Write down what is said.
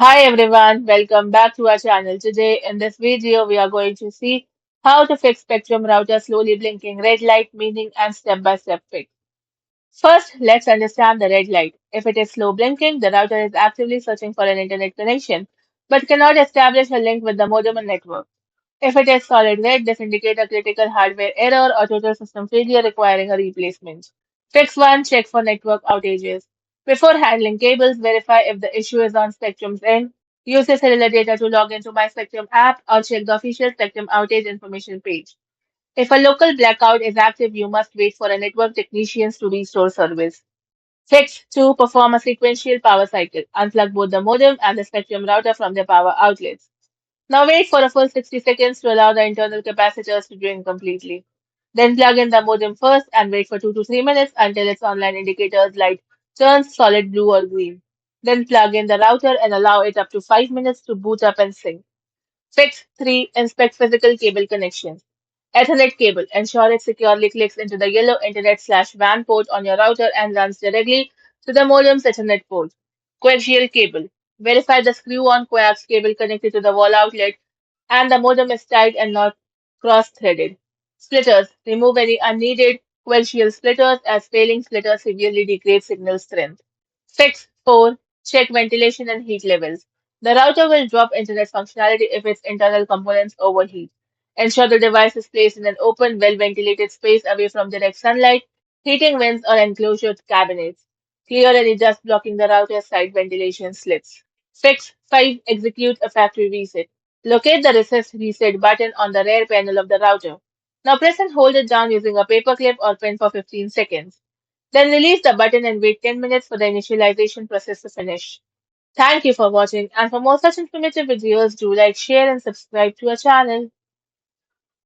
Hi everyone, welcome back to our channel. Today in this video we are going to see how to fix Spectrum router slowly blinking red light meaning and step-by-step fix. First, let's understand the red light. If it is slow blinking, the router is actively searching for an internet connection but cannot establish a link with the modem and network. If it is solid red, this indicates a critical hardware error or total system failure requiring a replacement. Fix 1. Check for network outages. Before handling cables, verify if the issue is on Spectrum's end. Use the cellular data to log into My Spectrum app or check the official Spectrum outage information page. If a local blackout is active, you must wait for a network technicians to restore service. Fix 2. Perform a sequential power cycle. Unplug both the modem and the Spectrum router from their power outlets. Now wait for a full 60 seconds to allow the internal capacitors to drain completely. Then plug in the modem first and wait for 2 to 3 minutes until its online indicators light turns solid blue or green. Then plug in the router and allow it up to 5 minutes to boot up and sync. Fix 3. Inspect physical cable connections. Ethernet cable. Ensure it securely clicks into the yellow internet/WAN port on your router and runs directly to the modem's Ethernet port. Coaxial cable. Verify the screw-on coax cable connected to the wall outlet and the modem is tight and not cross-threaded. Splitters. Remove any unneeded coaxial splitters as failing splitters severely degrade signal strength. Fix 4. Check ventilation and heat levels. The router will drop internet functionality if its internal components overheat. Ensure the device is placed in an open, well-ventilated space away from direct sunlight, heating vents, or enclosed cabinets. Clear any dust blocking the router's side ventilation slits. Fix 5. Execute a factory reset. Locate the recessed reset button on the rear panel of the router. Now press and hold it down using a paperclip or pen for 15 seconds. Then release the button and wait 10 minutes for the initialization process to finish. Thank you for watching, and for more such informative videos, do like, share, and subscribe to our channel.